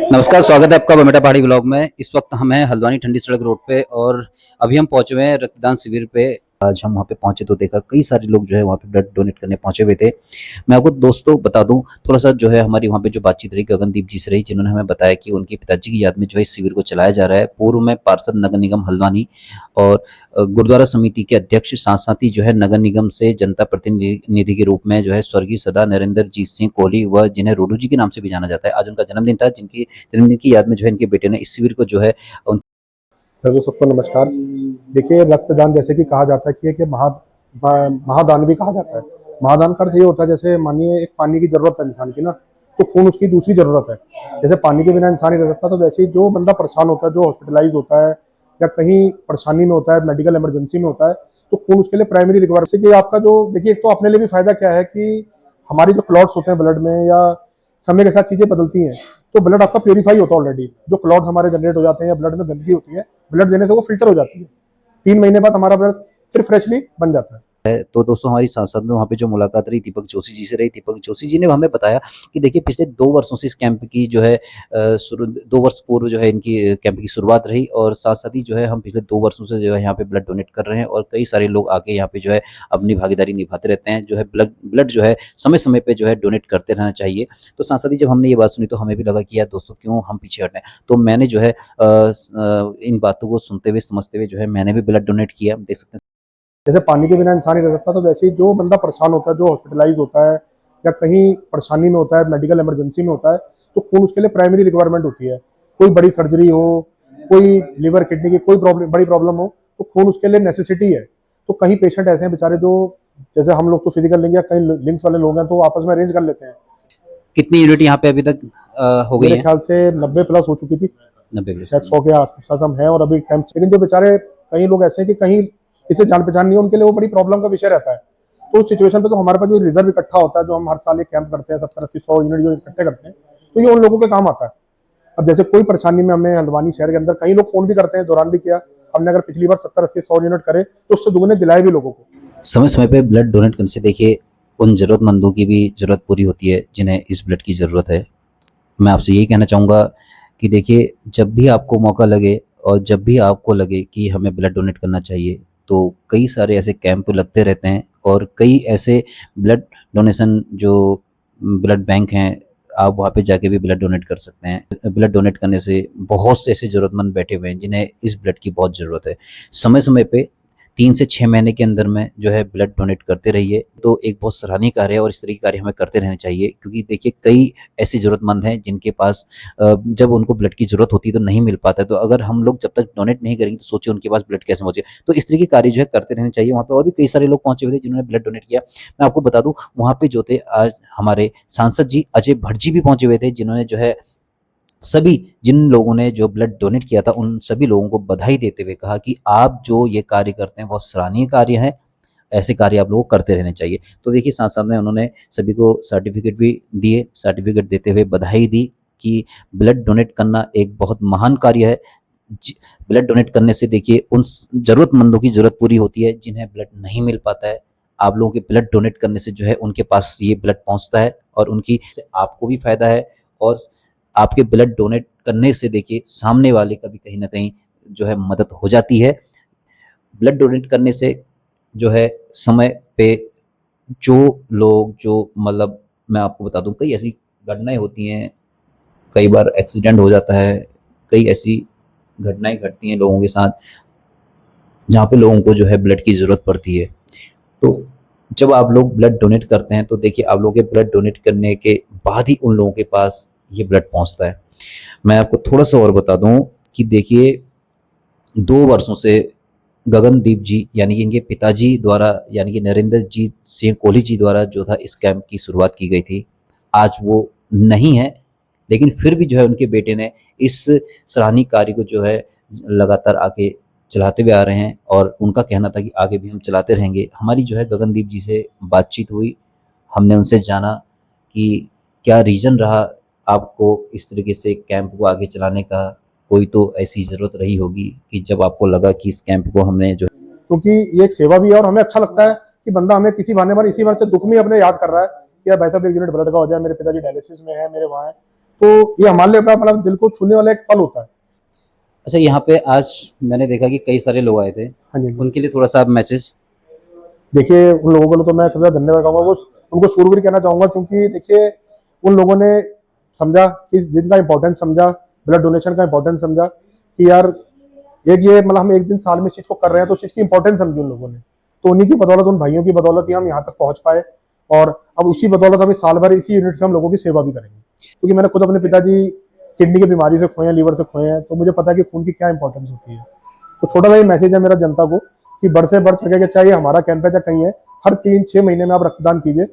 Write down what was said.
नमस्कार, स्वागत है आपका बमेटा पहाड़ी ब्लॉग में। इस वक्त हम हैं हल्द्वानी ठंडी सड़क रोड पे और अभी हम पहुंचे हुए हैं रक्तदान शिविर पे। आज हम वहाँ पे पहुंचे तो देखा कई सारे लोग जो है वहाँ पे ब्लड डोनेट करने पहुंचे हुए थे। मैं आपको दोस्तों बता दूं, थोड़ा सा जो है हमारी वहाँ पे जो बातचीत रही गगनदीप जी से रही, जिन्होंने हमें बताया कि उनके पिताजी की याद में जो है इस शिविर को चलाया जा रहा है। पूर्व में पार्षद नगर निगम हल्द्वानी और गुरुद्वारा समिति के अध्यक्ष साथ साथ ही जो है नगर निगम से जनता प्रतिनिधि के रूप में जो है स्वर्गीय सदा नरेंद्र जीत सिंह कोहली व जिन्हें रोडू जी के नाम से भी जाना जाता है, आज उनका जन्मदिन था, जिनकी जन्मदिन की याद में जो है इनके बेटे ने इस शिविर को जो है हेलो सबको नमस्कार। देखिए, रक्तदान जैसे कि कहा जाता है कि महादान भी कहा जाता है। महादान का अर्थ ये होता है, जैसे मानिए एक पानी की जरूरत है इंसान की ना, तो खून उसकी दूसरी जरूरत है। जैसे पानी के बिना इंसान नहीं रह सकता, तो वैसे ही जो बंदा परेशान होता है, जो हॉस्पिटलाइज होता है या कहीं परेशानी में होता है, मेडिकल इमरजेंसी में होता है, तो खून उसके लिए प्राइमरी रिक्वायरमेंट है कि आपका जो देखिए, एक तो अपने लिए भी फायदा क्या है कि हमारी जो क्लॉट्स होते हैं ब्लड में, या समय के साथ चीजें बदलती हैं, तो ब्लड आपका प्योरीफाई होता है ऑलरेडी। जो क्लॉट्स हमारे जनरेट हो जाते हैं या ब्लड में गंदगी होती है, ब्लड देने से वो फिल्टर हो जाती है। 3 महीने बाद हमारा ब्लड फिर फ्रेशली बन जाता है। तो दोस्तों हमारी सांसद में वहाँ पे जो मुलाकात रही दीपक जोशी जी से रही। दीपक जोशी जी ने हमें बताया कि देखिए पिछले 2 वर्षों से इस कैंप की जो है 2 वर्ष पूर्व जो है इनकी कैंप की शुरुआत रही और साथ साथ ही जो है हम पिछले 2 वर्षों से जो है यहाँ पे ब्लड डोनेट कर रहे हैं और कई सारे लोग आके यहाँ पे जो है अपनी भागीदारी निभाते रहते हैं। जो है ब्लड ब्लड जो है समय समय पे जो है डोनेट करते रहना चाहिए। तो सांसद जी जब हमने ये बात सुनी तो हमें भी लगा कि यार दोस्तों क्यों हम पीछे हटें। तो मैंने जो है इन बातों को सुनते हुए समझते हुए जो है मैंने भी ब्लड डोनेट किया। देख सकते हैं जैसे पानी के बिना इंसान नहीं रह सकता, तो वैसे ही जो बंदा परेशान होता है, जो हॉस्पिटलाइज होता है या कहीं परेशानी में होता है, मेडिकल इमरजेंसी में होता है, तो खून उसके लिए प्राइमरी रिक्वायरमेंट होती है। कोई बड़ी सर्जरी हो, कोई लिवर किडनी की कोई प्रॉब्लम, बड़ी प्रॉब्लम हो, तो खून उसके लिए नेसेसिटी है। तो कहीं पेशेंट ऐसे हैं बेचारे जो, जैसे हम लोग तो फिजिकल लिंक या कहीं लिंक्स वाले लोग हैं, तो आपस में अरेंज कर लेते हैं। कितनी यूनिट यहाँ पे अभी तक हो गई मेरे है। ख्याल से 90 प्लस हो चुकी थी, 90 शायद 100 के आसपास हम हैं। और अभी टाइम, लेकिन जो बेचारे कई लोग ऐसे हैं कि कहीं इसे जान पहचान नहीं है, उनके लिए वो बड़ी प्रॉब्लम का विषय रहता है। तो उस सिचुएशन पे तो हमारे पास जो रिजर्व इकट्ठा होता है, जो हम हर साल एक कैंप करते हैं, 70-80-100 यूनिट जो इकट्ठे करते हैं, तो ये उन लोगों के काम आता है। अब जैसे कोई परेशानी में हमें हल्द्वानी शहर के अंदर कई लोग फोन भी करते हैं, दौरान भी किया हमने, अगर पिछली बार 70-80-100 यूनिट करे तो उससे दुगने दिलाए भी लोगों को। समय समय पे ब्लड डोनेट करने से देखिए उन ज़रूरतमंदों की भी ज़रूरत पूरी होती है जिन्हें इस ब्लड की ज़रूरत है। मैं आपसे यही कहना चाहूँगा कि देखिए जब भी आपको मौका लगे और जब भी आपको लगे कि हमें ब्लड डोनेट करना चाहिए, तो कई सारे ऐसे कैंप लगते रहते हैं और कई ऐसे ब्लड डोनेशन जो ब्लड बैंक हैं, आप वहाँ पे जाके भी ब्लड डोनेट कर सकते हैं। ब्लड डोनेट करने से बहुत से ऐसे ज़रूरतमंद बैठे हुए हैं जिन्हें इस ब्लड की बहुत ज़रूरत है। समय समय पे 3 से 6 महीने के अंदर में जो है ब्लड डोनेट करते रहिए, तो एक बहुत सराहनीय कार्य है और इस तरह के कार्य हमें करते रहने चाहिए। क्योंकि देखिए कई ऐसे ज़रूरतमंद हैं जिनके पास जब उनको ब्लड की ज़रूरत होती है तो नहीं मिल पाता है। तो अगर हम लोग जब तक डोनेट नहीं करेंगे तो सोचिए उनके पास ब्लड कैसे पहुँचे। तो इस तरह के कार्य जो है करते रहने चाहिए। वहाँ पे और भी कई सारे लोग पहुँचे हुए थे जिन्होंने ब्लड डोनेट किया। मैं आपको बता दूँ वहाँ पे जो थे आज हमारे सांसद जी अजय भट्ट जी भी पहुँचे हुए थे, जिन्होंने जो है सभी जिन लोगों ने जो ब्लड डोनेट किया था उन सभी लोगों को बधाई देते हुए कहा कि आप जो ये कार्य करते हैं बहुत सराहनीय कार्य है, ऐसे कार्य आप लोगों को करते रहने चाहिए। तो देखिए साथ-साथ में उन्होंने सभी को सर्टिफ़िकेट भी दिए, सर्टिफ़िकेट देते हुए बधाई दी कि ब्लड डोनेट करना एक बहुत महान कार्य है। ज ब्लड डोनेट करने से देखिए उन ज़रूरतमंदों की ज़रूरत पूरी होती है जिन्हें ब्लड नहीं मिल पाता है। आप लोगों के ब्लड डोनेट करने से जो है उनके पास ये ब्लड पहुँचता है और उनकी से आपको भी फ़ायदा है और आपके ब्लड डोनेट करने से देखिए सामने वाले का भी कहीं न कहीं जो है मदद हो जाती है। ब्लड डोनेट करने से जो है समय पे जो लोग जो मतलब मैं आपको बता दूँ कई ऐसी घटनाएँ होती हैं, कई बार एक्सीडेंट हो जाता है, कई ऐसी घटनाएँ घटती हैं लोगों के साथ, जहाँ पे लोगों को जो है ब्लड की ज़रूरत पड़ती है। तो जब आप लोग ब्लड डोनेट करते हैं तो देखिए आप लोगों के ब्लड डोनेट करने के बाद ही उन लोगों के पास ये ब्लड पहुँचता है। मैं आपको थोड़ा-सा और बता दूँ कि देखिए 2 वर्षों से गगनदीप जी यानी कि इनके पिताजी द्वारा यानी कि नरेंद्रजीत सिंह कोहली जी द्वारा जो था इस कैंप की शुरुआत की गई थी। आज वो नहीं है, लेकिन फिर भी जो है उनके बेटे ने इस सराहनीय कार्य को जो है लगातार आगे चलाते हुए आ रहे हैं और उनका कहना था कि आगे भी हम चलाते रहेंगे। हमारी जो है गगनदीप जी से बातचीत हुई, हमने उनसे जाना कि क्या रीज़न रहा आपको इस तरीके से कैंप को आगे चलाने का? कोई तो ऐसी ज़रूरत रही होगी कि जब आपको लगा कि इस कैंप को हमने जो क्योंकि ये एक सेवा भी है और हमें अच्छा लगता है कि बंदा हमें किसी बहाने पर इसी बार से दुख में अपने याद कर रहा है कि यार भाई साहब 1 यूनिट ब्लड का हो जाए, मेरे पिताजी डायलिसिस में है, मेरे वहाँ है। तो ये हमारे लिए मतलब दिल को छूने वाला एक पल होता है। अच्छा, यहाँ पे आज मैंने देखा कि कई सारे लोग आए थे, हाँ जी, हाँ जी। उनके लिए थोड़ा सा आप मैसेज। देखिए उन लोगों को तो मैं सबसे ज्यादा धन्यवाद कहूँगा, वो उनको शुक्रगुजार कहना चाहूँगा, क्योंकि देखिए उन लोगों ने समझा, इस दिन का इम्पोर्टेंस समझा, ब्लड डोनेशन का इम्पोर्टेंस समझा कि यार एक ये मतलब हम एक दिन साल में इस चीज को कर रहे हैं, तो उस चीज की इंपॉर्टेंस समझी उन लोगों ने। तो उन्हीं की बदौलत, उन भाइयों की बदौलत ही हम यहाँ तक पहुंच पाए, और अब उसी बदौलत हम इस साल भर इसी यूनिट से हम लोगों की सेवा भी करेंगे, क्योंकि मैंने खुद अपने पिताजी किडनी की बीमारी से खोए हैं, लीवर से खोए हैं, तो मुझे पता है कि खून की क्या इंपॉर्टेंस होती है। तो छोटा सा ये मैसेज है मेरा जनता को कि बढ़ से बढ़ सके, चाहे ये हमारा कैंप है चाहे कहीं है, हर 3-6 महीने में आप रक्तदान कीजिए।